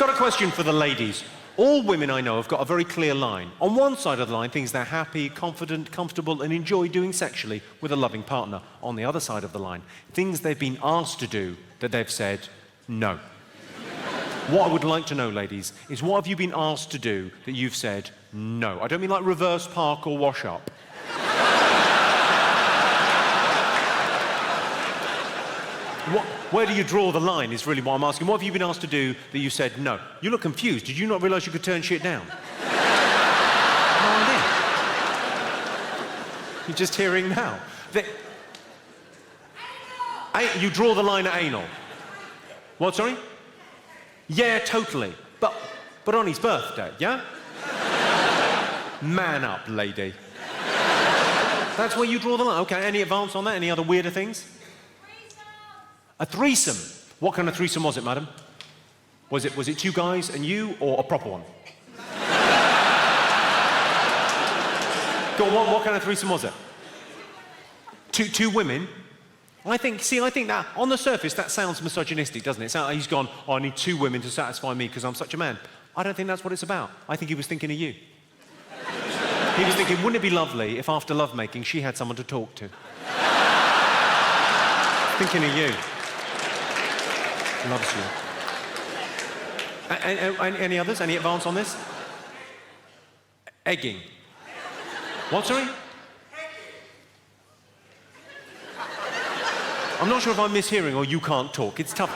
Got a question for the ladies. All women I know have got a very clear line. On one side of the line, things they're happy, confident, comfortable and enjoy doing sexually with a loving partner. On the other side of the line, things they've been asked to do that they've said no. What I would like to know, ladies, is what have you been asked to do that you've said no? I don't mean like reverse park or wash up. Where do you draw the line is really what I'm asking. What have you been asked to do that you said no? You look confused. Did you not realise you could turn shit down? No idea. You're just hearing now. You draw the line at anal. What, sorry? Yeah, totally. But on his birthday, yeah? Man up, lady. That's where you draw the line. Okay, any advance on that? Any other weirder things? A threesome. What kind of threesome was it, madam? Was it two guys and you, or a proper one? Go on, what kind of threesome was it? Two women? I think that, on the surface, that sounds misogynistic, doesn't it? He's gone, oh, I need two women to satisfy me because I'm such a man. I don't think that's what it's about. I think he was thinking of you. He was thinking, wouldn't it be lovely if after lovemaking she had someone to talk to? Thinking of you. Loves you. Any others? Any advance on this? Egging. What, sorry? I'm not sure if I'm mishearing or you can't talk. It's tough.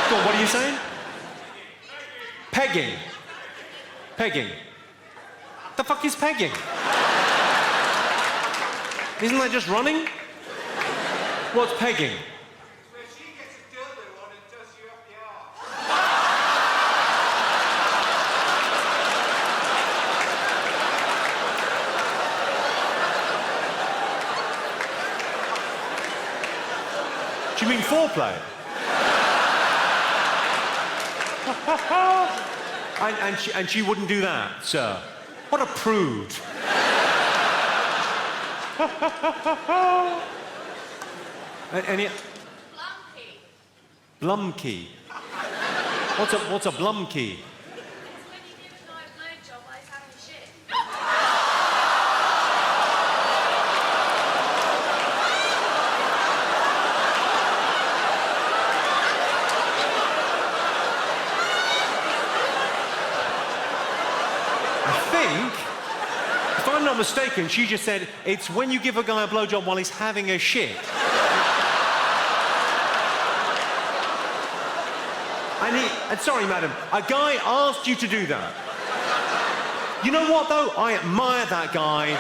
Go on, what are you saying? Pegging. Pegging. The fuck is pegging? Isn't that just running? What's pegging? Where she gets a dildo on and does you up the arse. Do you mean foreplay? and she wouldn't do that, sir. What a prude. Any? Blumkey. What's a blumkey? It's when you give a guy a blowjob while he's having a shit. I think, if I'm not mistaken, she just said it's when you give a guy a blowjob while he's having a shit. And sorry, madam, a guy asked you to do that. You know what, though? I admire that guy.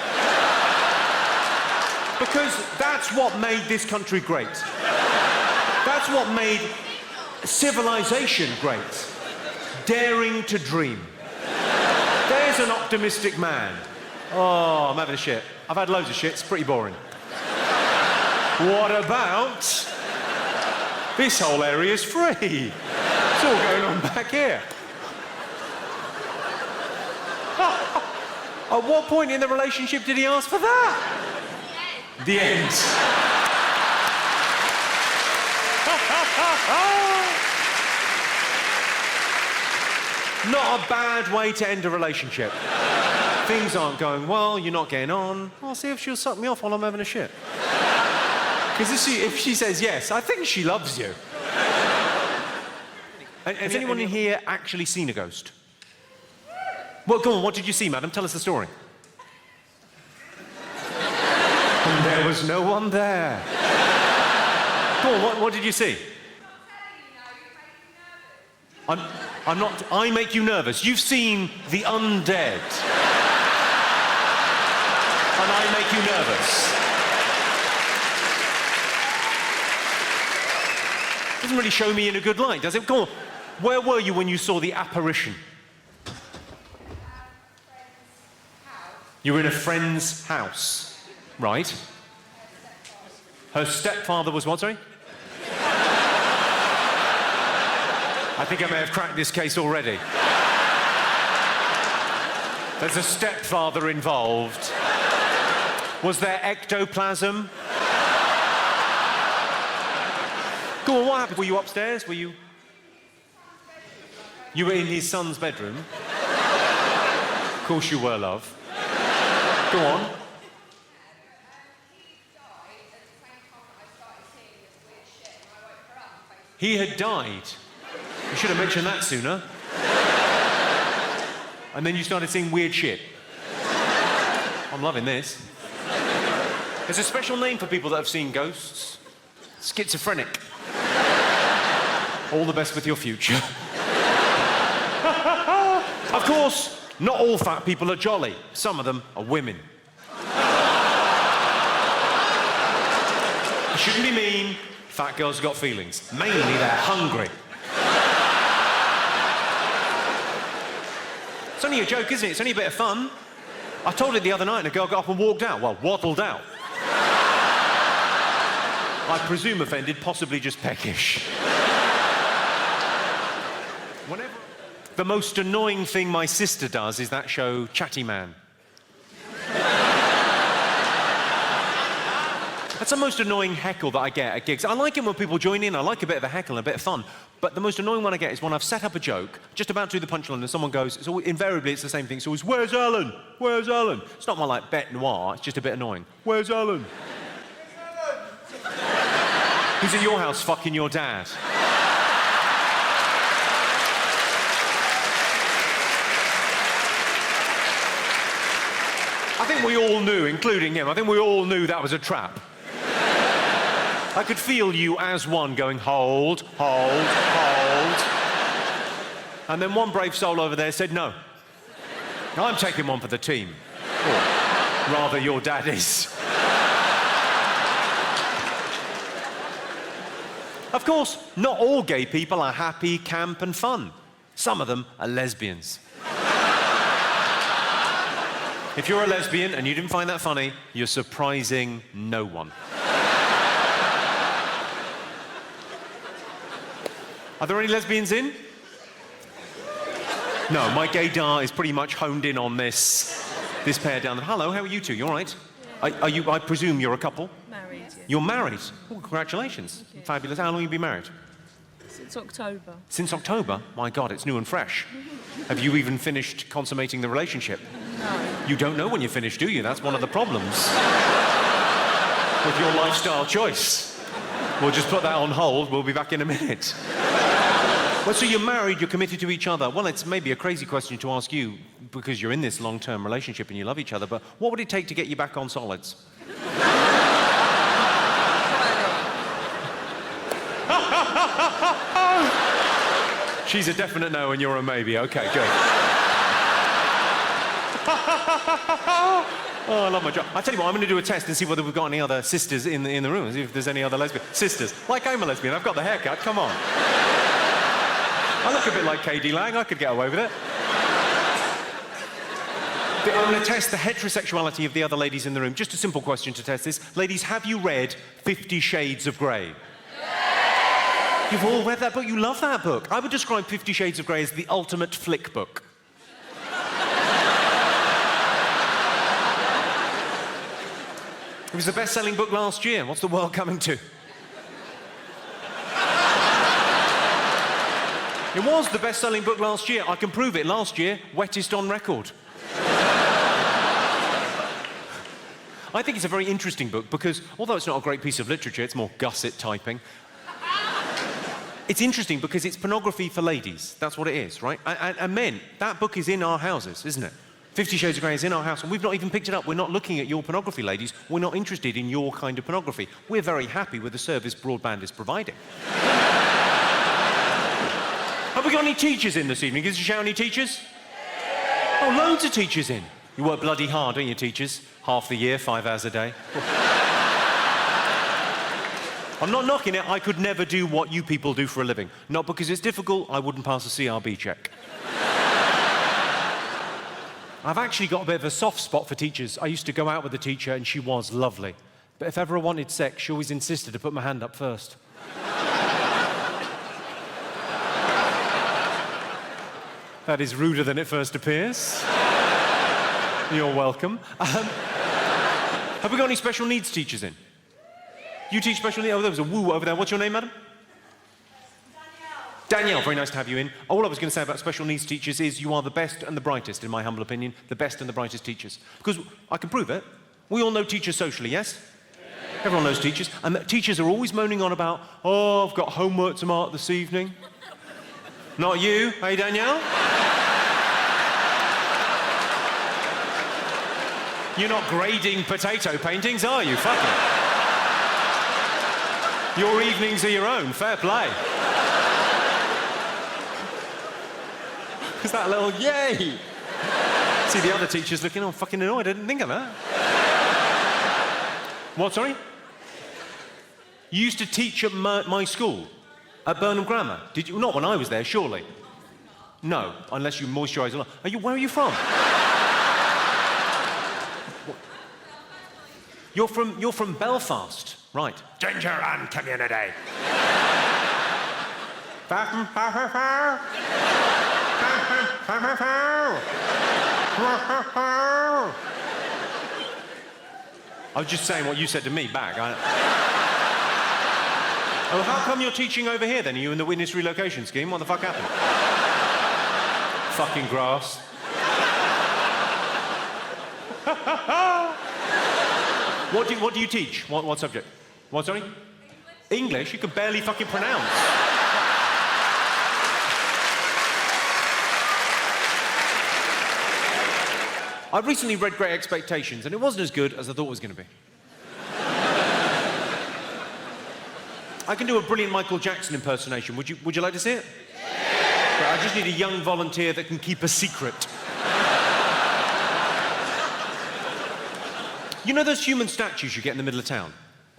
Because that's what made this country great. That's what made civilization great. Daring to dream. There's an optimistic man. Oh, I'm having a shit. I've had loads of shit. It's pretty boring. What about... this whole area's free. It's all going on back here. At what point in the relationship did he ask for that? The end. Not a bad way to end a relationship. Things aren't going well, you're not getting on. I'll see if she'll suck me off while I'm having a shit. Because if she says yes, I think she loves you. Has anyone in here actually seen a ghost? Well, go on, what did you see, madam? Tell us the story. And there was no one there. Go on, what did you see? I'm not... I make you nervous. You've seen the undead. And I make you nervous. Doesn't really show me in a good light, does it? Go on. Where were you when you saw the apparition? You were in a friend's house. Right. Her stepfather was what, sorry? I think I may have cracked this case already. There's a stepfather involved. Was there ectoplasm? Go on, what happened? Were you upstairs? Were you... You were in his son's bedroom? Of course you were, love. Go on. He had died. You should have mentioned that sooner. And then you started seeing weird shit. I'm loving this. There's a special name for people that have seen ghosts. Schizophrenic. All the best with your future. Of course, not all fat people are jolly. Some of them are women. You shouldn't be mean. Fat girls have got feelings. Mainly, they're hungry. It's only a joke, isn't it? It's only a bit of fun. I told it the other night and a girl got up and walked out. Well, waddled out. I presume offended, possibly just peckish. Whenever... The most annoying thing my sister does is that show, Chatty Man. That's the most annoying heckle that I get at gigs. I like it when people join in. I like a bit of a heckle and a bit of fun. But the most annoying one I get is when I've set up a joke, just about to do the punchline, and someone goes, invariably it's the same thing. It's always, where's Alan? Where's Alan? It's not my, like, bête noir. It's just a bit annoying. Where's Alan? He's at your house fucking your dad. I think we all knew, including him, I think we all knew that was a trap. I could feel you as one going, hold, hold, hold. And then one brave soul over there said, no. I'm taking one for the team. Or rather, your dad is. Of course, not all gay people are happy, camp, and fun. Some of them are lesbians. If you're a lesbian and you didn't find that funny, you're surprising no one. Are there any lesbians in? No, my gaydar is pretty much honed in on this pair down there. Hello, how are you two? You all right? Yeah. I presume you're a couple? Married, yeah. You're married? Oh, congratulations. Fabulous. How long have you been married? Since October. Since October? My God, it's new and fresh. Have you even finished consummating the relationship? No. You don't know when you're finished, do you? That's one of the problems with your lifestyle choice. We'll just put that on hold. We'll be back in a minute. Well, so you're married, you're committed to each other. Well, it's maybe a crazy question to ask you because you're in this long-term relationship and you love each other, but what would it take to get you back on solids? She's a definite no and you're a maybe. Okay, good. Oh, I love my job. I tell you what, I'm going to do a test and see whether we've got any other sisters in the room, see if there's any other lesbian sisters. Like I'm a lesbian, I've got the haircut, come on. I look a bit like K.D. Lang, I could get away with it. I'm going to test the heterosexuality of the other ladies in the room. Just a simple question to test this. Ladies, have you read 50 Shades of Grey? Yeah. You've all read that book? You love that book. I would describe 50 Shades of Grey as the ultimate flick book. It was the best-selling book last year. What's the world coming to? It was the best-selling book last year. I can prove it. Last year, wettest on record. I think it's a very interesting book because, although it's not a great piece of literature, it's more gusset typing. It's interesting because it's pornography for ladies. That's what it is, right? And men, that book is in our houses, isn't it? 50 Shades of Grey is in our house, and we've not even picked it up. We're not looking at your pornography, ladies. We're not interested in your kind of pornography. We're very happy with the service broadband is providing. Have we got any teachers in this evening? Give us a shout, any teachers? Oh, loads of teachers in. You work bloody hard, don't you, teachers? Half the year, 5 hours a day. I'm not knocking it. I could never do what you people do for a living. Not because it's difficult. I wouldn't pass a CRB check. I've actually got a bit of a soft spot for teachers. I used to go out with a teacher and she was lovely. But if ever I wanted sex, she always insisted to put my hand up first. That is ruder than it first appears. You're welcome. Have we got any special needs teachers in? You teach special needs? Oh, there was a woo over there. What's your name, madam? Danielle, very nice to have you in. All I was going to say about special needs teachers is you are the best and the brightest, in my humble opinion, the best and the brightest teachers. Because I can prove it. We all know teachers socially, yes? Everyone knows teachers. And teachers are always moaning on about, oh, I've got homework to mark this evening. Not you, hey, Danielle? You're not grading potato paintings, are you? Fuck it. Your evenings are your own. Fair play. Is that a little yay? See the other teachers looking, oh, fucking annoyed. I didn't think of that. What, sorry? You used to teach at my school, at Burnham Grammar. Did you? Not when I was there, surely. No, unless you moisturise a lot. Where are you from? You're from Belfast, right? Ginger and community. I was just saying what you said to me back. Oh, how come you're teaching over here then? Are you in the witness relocation scheme? What the fuck happened? Fucking grass. What do you teach? What subject? What, sorry? English? You can barely fucking pronounce. I've recently read Great Expectations, and it wasn't as good as I thought it was going to be. I can do a brilliant Michael Jackson impersonation. Would you like to see it? Yeah. I just need a young volunteer that can keep a secret. You know those human statues you get in the middle of town?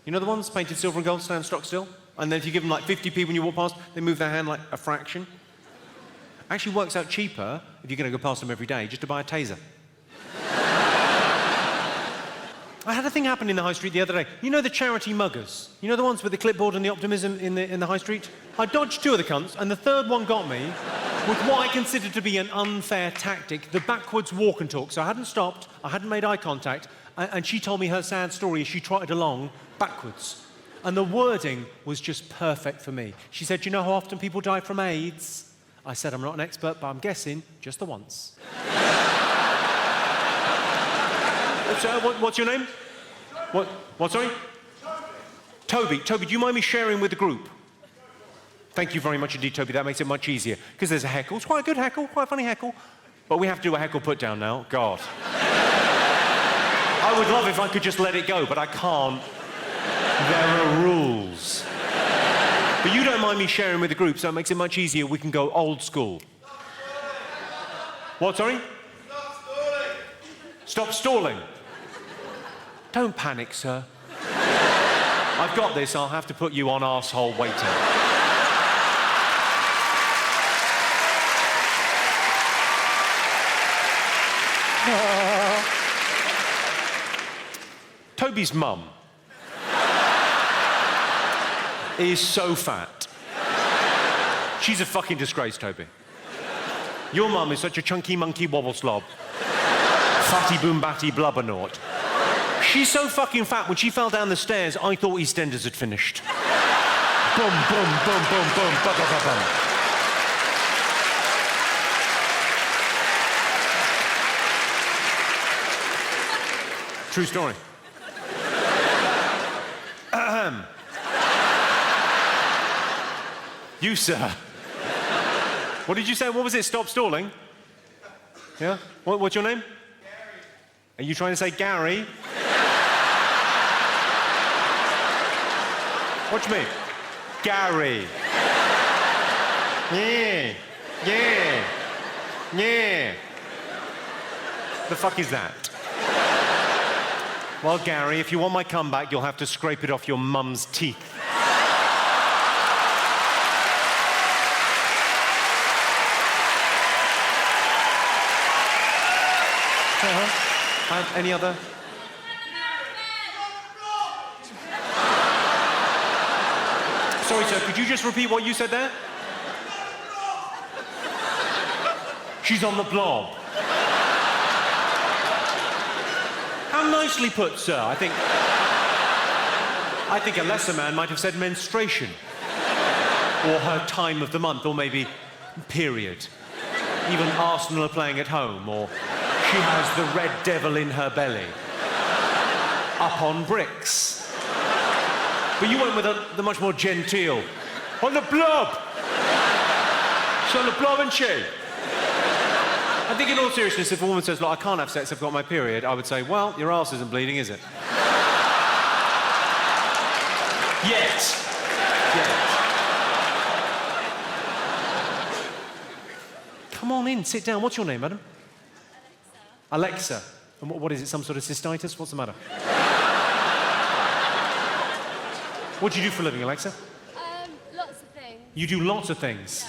You know the ones painted silver and gold, stand stock still? And then if you give them like 50p when you walk past, they move their hand like a fraction. Actually works out cheaper if you're going to go past them every day just to buy a taser. I had a thing happen in the high street the other day. You know the charity muggers? You know the ones with the clipboard and the optimism in the high street? I dodged two of the cunts, and the third one got me with what I considered to be an unfair tactic, the backwards walk and talk. So I hadn't stopped, I hadn't made eye contact, and she told me her sad story as she trotted along backwards. And the wording was just perfect for me. She said, "Do you know how often people die from AIDS?" I said, "I'm not an expert, but I'm guessing just the once." What's your name? What, sorry? Toby. Toby, do you mind me sharing with the group? Thank you very much indeed, Toby. That makes it much easier. Because there's a heckle. It's quite a good heckle, quite a funny heckle. But we have to do a heckle put down now. God. I would love if I could just let it go, but I can't. There are rules. But you don't mind me sharing with the group, so it makes it much easier. We can go old school. What, sorry? Stop stalling. Don't panic, sir. I've got this. I'll have to put you on arsehole waiting. Toby's mum is so fat. She's a fucking disgrace, Toby. Your mum is such a chunky monkey wobble slob. Fatty boom batty blubbernaut. She's so fucking fat, when she fell down the stairs, I thought EastEnders had finished. Boom, boom, boom, boom, boom, bum, bum, bum, bum. True story. You, sir. What did you say? What was it? Stop stalling? Yeah? What's your name? Gary. Are you trying to say Gary? What do you mean? Gary. Yeah. Yeah. Yeah. The fuck is that? Well, Gary, if you want my comeback, you'll have to scrape it off your mum's teeth. Any other? Sorry, sir, could you just repeat what you said there? She's on the blob. How nicely put, sir. I think a lesser man might have said menstruation. or her time of the month, or maybe period. Even Arsenal are playing at home, or she has the red devil in her belly. Up on bricks. But you went with the much more genteel. On the blob! She's on the blob, isn't she? I think in all seriousness, if a woman says, look, I can't have sex, I've got my period, I would say, well, your arse isn't bleeding, is it? Yet. Come on in, sit down. What's your name, madam? Alexa. And what is it, some sort of cystitis? What's the matter? What do you do for a living, Alexa? Lots of things. You do lots of things.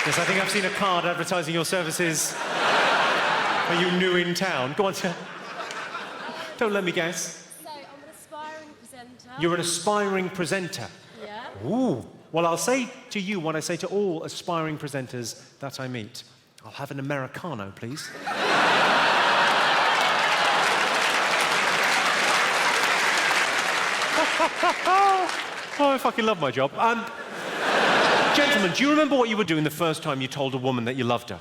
Yes, I think I've seen a card advertising your services. Are you new in town? Go on, sir. Don't let me guess. So, I'm an aspiring presenter. You're an aspiring presenter. Yeah. Ooh. Well, I'll say to you what I say to all aspiring presenters that I meet. I'll have an Americano, please. Oh, I fucking love my job. Gentlemen, do you remember what you were doing the first time you told a woman that you loved her?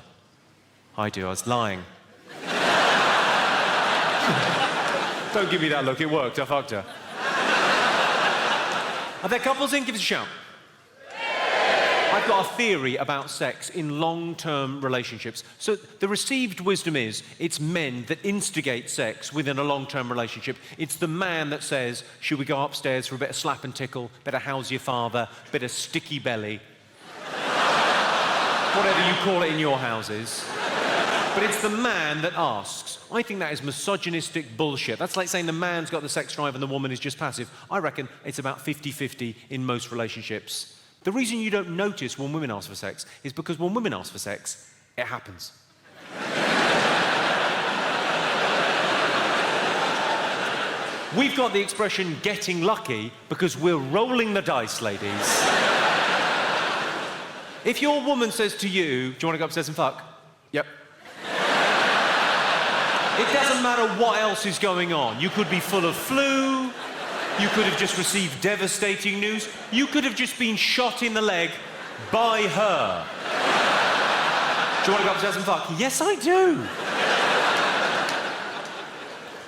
I do, I was lying. Don't give me that look, it worked, I fucked her. Are there couples in? Give us a shout. I've got a theory about sex in long-term relationships. So the received wisdom is, it's men that instigate sex within a long-term relationship. It's the man that says, should we go upstairs for a bit of slap and tickle, bit of how's your father, bit of sticky belly. Whatever you call it in your houses. But it's the man that asks. I think that is misogynistic bullshit. That's like saying the man's got the sex drive and the woman is just passive. I reckon it's about 50-50 in most relationships. The reason you don't notice when women ask for sex is because when women ask for sex, it happens. We've got the expression getting lucky because we're rolling the dice, ladies. If your woman says to you, do you want to go upstairs and fuck? Yep. It doesn't matter what else is going on. You could be full of flu. You could have just received devastating news. You could have just been shot in the leg by her. Do you want to go upstairs and fuck? Yes, I do.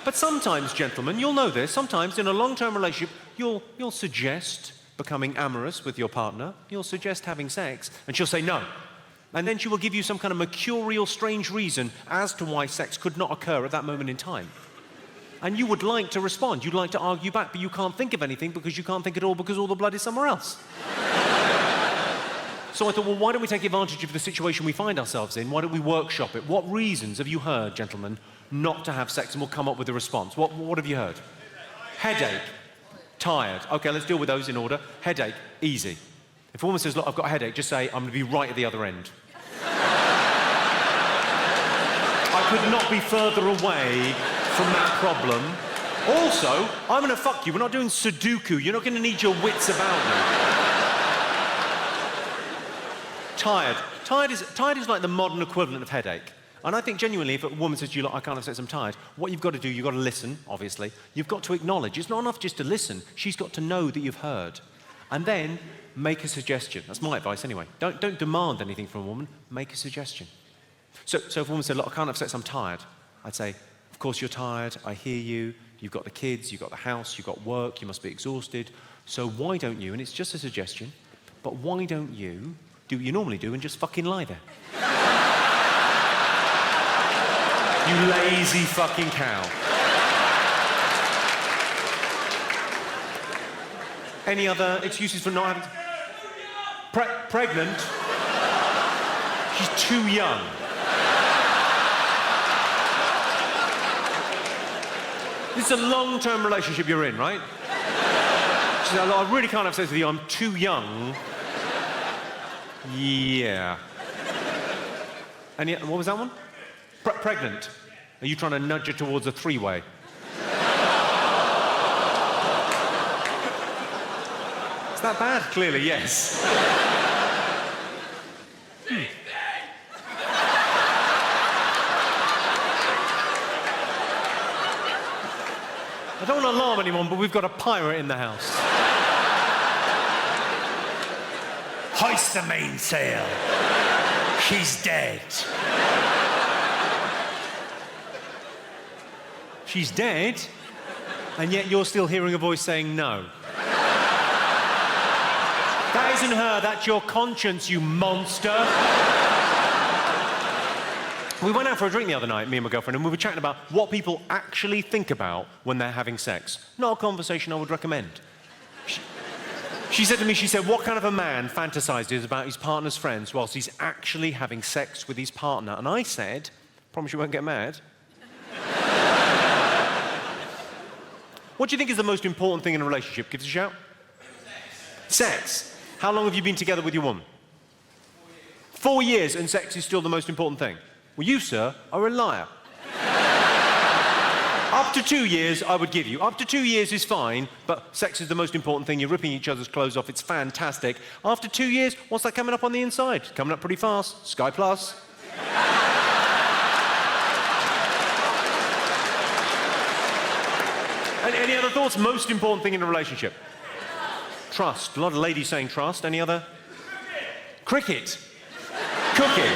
But sometimes, gentlemen, you'll know this, sometimes in a long-term relationship, you'll suggest becoming amorous with your partner, you'll suggest having sex, and she'll say no. And then she will give you some kind of mercurial, strange reason as to why sex could not occur at that moment in time. And you would like to respond, you'd like to argue back, but you can't think of anything because you can't think at all because all the blood is somewhere else. So I thought, well, why don't we take advantage of the situation we find ourselves in? Why don't we workshop it? What reasons have you heard, gentlemen, not to have sex? And we'll come up with a response. What have you heard? Headache. Tired. Okay, let's deal with those in order. Headache. Easy. If a woman says, look, I've got a headache, just say, I'm going to be right at the other end. I could not be further away from that problem. Also, I'm going to fuck you. We're not doing Sudoku. You're not going to need your wits about you. Tired. Tired is like the modern equivalent of headache. And I think genuinely, if a woman says to you, look, I can't have sex, I'm tired, what you've got to do, you've got to listen, obviously. You've got to acknowledge. It's not enough just to listen. She's got to know that you've heard. And then make a suggestion. That's my advice anyway. Don't demand anything from a woman. Make a suggestion. So if a woman said, look, I can't have sex, I'm tired, I'd say, of course you're tired, I hear you, you've got the kids, you've got the house, you've got work, you must be exhausted. So why don't you, and it's just a suggestion, but why don't you do what you normally do and just fucking lie there? You lazy fucking cow. Any other excuses for not having... Pregnant? She's too young. This is a long-term relationship you're in, right? She said, I really can't have sex with you, I'm too young. Yeah. What was that one? Pregnant. Are you trying to nudge her towards a three-way? Is that bad? Clearly, yes. alarm anyone, but we've got a pirate in the house. Hoist the mainsail. She's dead. She's dead, and yet you're still hearing a voice saying no. That isn't her, that's your conscience, you monster. We went out for a drink the other night, me and my girlfriend, and we were chatting about what people actually think about when they're having sex. Not a conversation I would recommend. She said to me, what kind of a man fantasizes about his partner's friends whilst he's actually having sex with his partner? And I said, promise you won't get mad. What do you think is the most important thing in a relationship? Give us a shout. Sex. How long have you been together with your woman? 4 years, and sex is still the most important thing. Well, you, sir, are a liar. Up to 2 years, I would give you. Up to 2 years is fine, but sex is the most important thing. You're ripping each other's clothes off. It's fantastic. After 2 years, what's that coming up on the inside? Coming up pretty fast. Sky Plus. And any other thoughts? Most important thing in a relationship? Trust. A lot of ladies saying trust. Any other? Cricket. Cooking.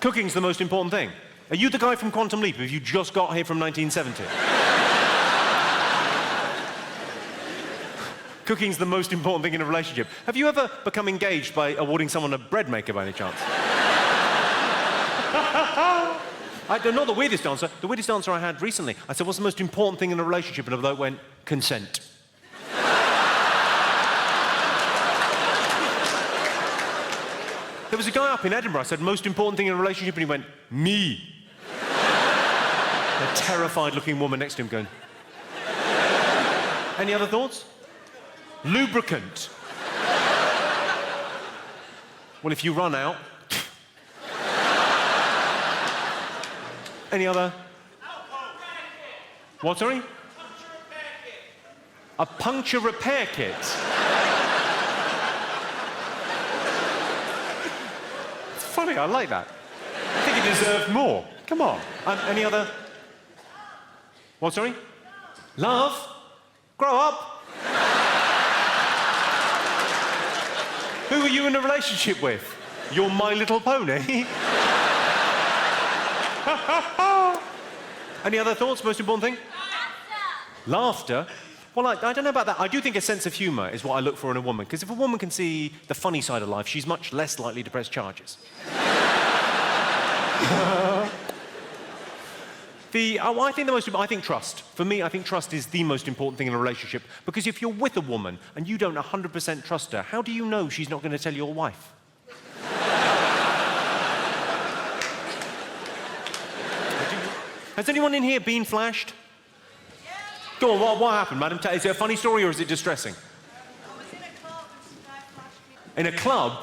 Cooking's the most important thing. Are you the guy from Quantum Leap? Have you just got here from 1970? Cooking's the most important thing in a relationship. Have you ever become engaged by awarding someone a bread maker by any chance? Not the weirdest answer. The weirdest answer I had recently. I said, what's the most important thing in a relationship? And a bloke went, consent. There was a guy up in Edinburgh, I said, most important thing in a relationship, and he went, me. A terrified-looking woman next to him going... Any other thoughts? Lubricant. Well, if you run out... Any other? What, sorry? A puncture repair kit. It's funny, I like that. I think it deserved more. Come on. Any other? What, sorry? Love? Grow up. Who are you in a relationship with? You're My Little Pony? Any other thoughts? Most important thing? Laughter. Laughter? Well, I don't know about that. I do think a sense of humour is what I look for in a woman, because if a woman can see the funny side of life, she's much less likely to press charges. I think trust. For me, I think trust is the most important thing in a relationship, because if you're with a woman and you don't 100% trust her, how do you know she's not going to tell your wife? Has anyone in here been flashed? Yeah. Go on, what happened, madam? Is it a funny story or is it distressing? I was in a club and some guy flashed me. In a club?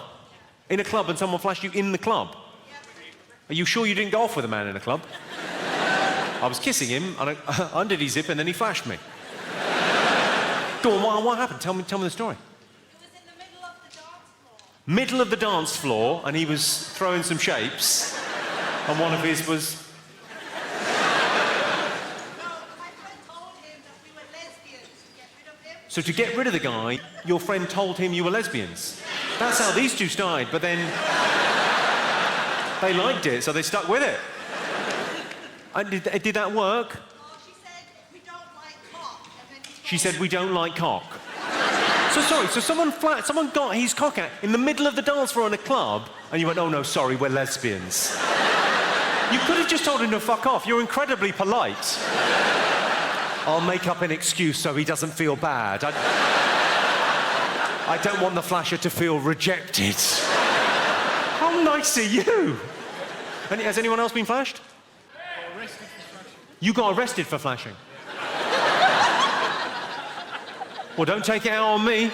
In a club and someone flashed you in the club? Yeah. Are you sure you didn't go off with a man in a club? I was kissing him, and I undid his zip, and then he flashed me. Go on, what happened? Tell me the story. It was in the middle of the dance floor. Middle of the dance floor, and he was throwing some shapes, and one of his was... So to get rid of the guy, your friend told him you were lesbians. That's how these two started, but then they liked it, so they stuck with it. And did that work? Oh, she said, we don't like cock. And then She said, we don't like cock. So someone got his cock out in the middle of the dance floor in a club, and you went, oh no, sorry, we're lesbians. You could have just told him to fuck off. You're incredibly polite. I'll make up an excuse so he doesn't feel bad. I don't want the flasher to feel rejected. How nice are you? And has anyone else been flashed? Arrested for flashing. You got arrested for flashing. Well, don't take it out on me.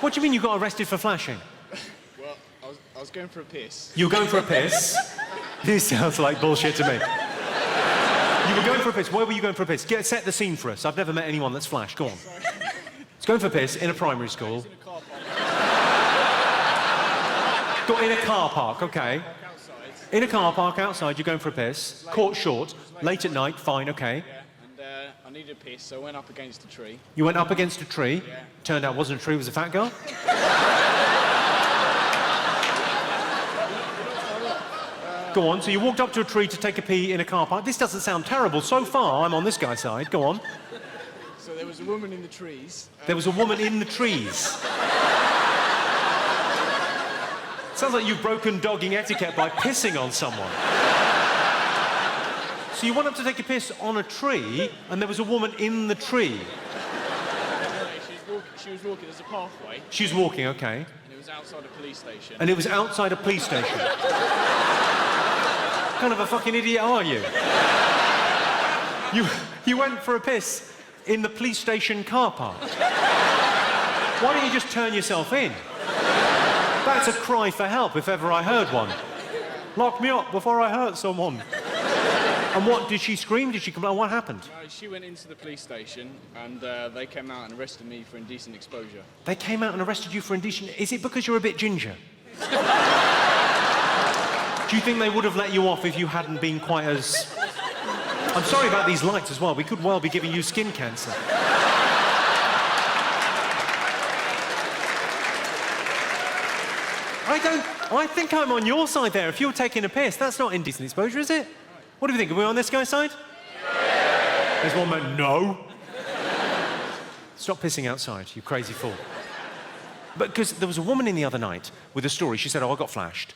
What do you mean you got arrested for flashing? Well, I was going for a piss. You were going for a piss? This sounds like bullshit to me. You were going for a piss. Where were you going for a piss? Set the scene for us. I've never met anyone that's flashed. Go on. It's going for a piss in a primary school. In a car park. Got in a car park, okay. Outside. In a car park outside, you're going for a piss, caught short, late at night, fine, okay. Yeah, and I needed a piss, so I went up against a tree. You went up against a tree, Yeah. turned out it wasn't a tree, it was a fat girl. Go on, so you walked up to a tree to take a pee in a car park. This doesn't sound terrible. So far, I'm on this guy's side. Go on. So there was a woman in the trees. There was a woman in the trees. Sounds like you've broken dogging etiquette by pissing on someone. So you went up to take a piss on a tree, and there was a woman in the tree. She was walking, there's a pathway, She was walking, okay. and it was outside a police station. And it was outside a police station. What kind of a fucking idiot are you? You went for a piss in the police station car park. Why don't you just turn yourself in? That's a cry for help if ever I heard one. Lock me up before I hurt someone. And what, did she scream? Did she complain? What happened? She went into the police station, and they came out and arrested me for indecent exposure. They came out and arrested you for indecent... Is it because you're a bit ginger? Do you think they would have let you off if you hadn't been quite as... I'm sorry about these lights as well. We could well be giving you skin cancer. I think I'm on your side there. If you're taking a piss, that's not indecent exposure, is it? What do you think? Are we on this guy's side? There's one man, no. Stop pissing outside, you crazy fool. But because there was a woman in the other night with a story. She said, oh, I got flashed.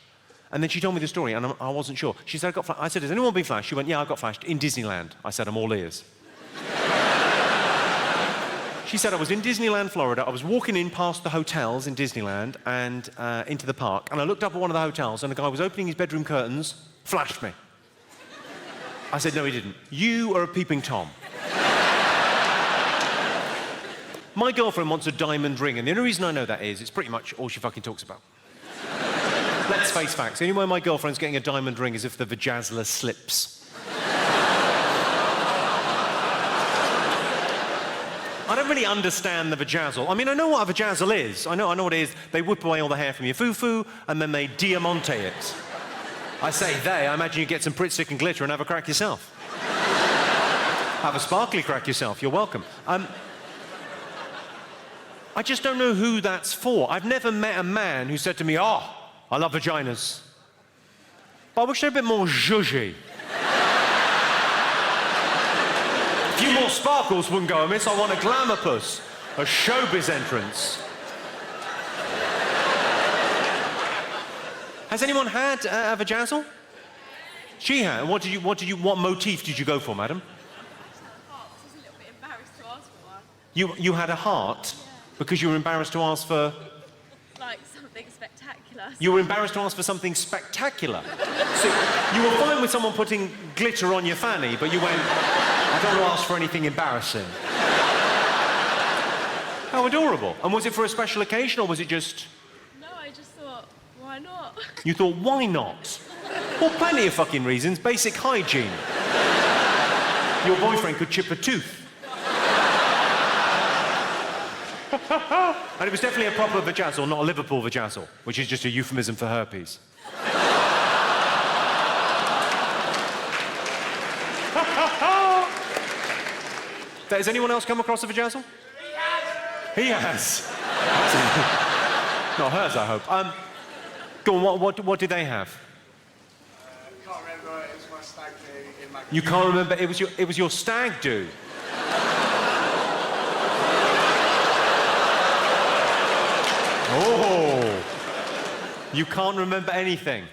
And then she told me the story, and I wasn't sure. She said, I got flashed. I said, has anyone been flashed? She went, yeah, I got flashed in Disneyland. I said, I'm all ears. She said, I was in Disneyland, Florida. I was walking in past the hotels in Disneyland and into the park, and I looked up at one of the hotels, and a guy was opening his bedroom curtains, flashed me. I said, no, he didn't. You are a peeping Tom. My girlfriend wants a diamond ring, and the only reason I know that is it's pretty much all she fucking talks about. Let's face facts. The only way my girlfriend's getting a diamond ring is if the vajazzler slips. I don't really understand the vajazzle. I mean, I know what a vajazzle is. I know what it is. They whip away all the hair from your foo-foo, and then they diamante it. I say they, I imagine you get some Pritt stick and glitter and have a crack yourself. Have a sparkly crack yourself, you're welcome. I just don't know who that's for. I've never met a man who said to me, oh, I love vaginas. But I wish they're a bit more zhuzhy. A few more sparkles wouldn't go amiss. I want a glamour puss, a showbiz entrance. Has anyone had a vajazzle? She had. What motif did you go for, madam? I was a little bit embarrassed to ask for one. You had a heart because you were embarrassed to ask for... Like something spectacular. You were embarrassed to ask for something spectacular. So you were fine with someone putting glitter on your fanny, but you went, I don't want to ask for anything embarrassing. How adorable. And was it for a special occasion, or was it just... No, I just thought, why not? You thought, why not? Well, plenty of fucking reasons. Basic hygiene. Your boyfriend could chip a tooth. And it was definitely a proper vajazzle, not a Liverpool vajazzle, which is just a euphemism for herpes. Has anyone else come across a vajazzle? He has. Not hers, I hope. Go on, what did they have? Can't remember. It was my stag do in my... You can't remember? It was your stag do. Oh, you can't remember anything.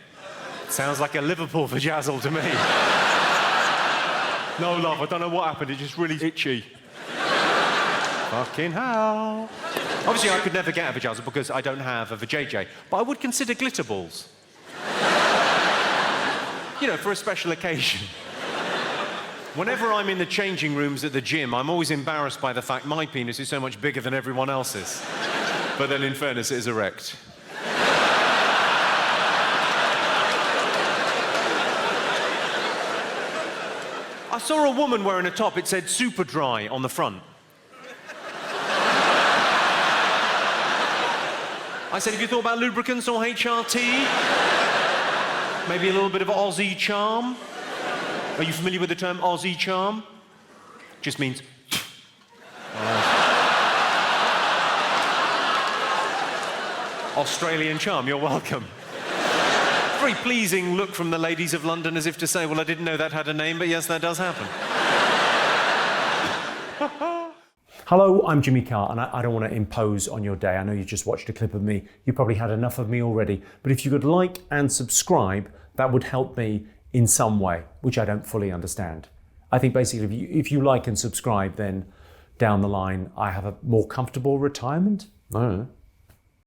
Sounds like a Liverpool vajazzle to me. No, love, I don't know what happened. It's just really itchy. Fucking hell. Obviously, I could never get a vajazzle because I don't have a vajayjay, but I would consider glitter balls. You know, for a special occasion. Whenever I'm in the changing rooms at the gym, I'm always embarrassed by the fact my penis is so much bigger than everyone else's. But then, in fairness, it is erect. I saw a woman wearing a top. It said super dry on the front. I said, have you thought about lubricants or HRT? Maybe a little bit of Aussie charm? Are you familiar with the term Aussie charm? Just means... Australian charm, you're welcome. Very pleasing look from the ladies of London as if to say, well, I didn't know that had a name, but yes, that does happen. Hello, I'm Jimmy Carr, and I don't want to impose on your day. I know you just watched a clip of me. You probably had enough of me already. But if you could like and subscribe, that would help me in some way, which I don't fully understand. I think basically if you like and subscribe, then down the line, I have a more comfortable retirement. I don't know.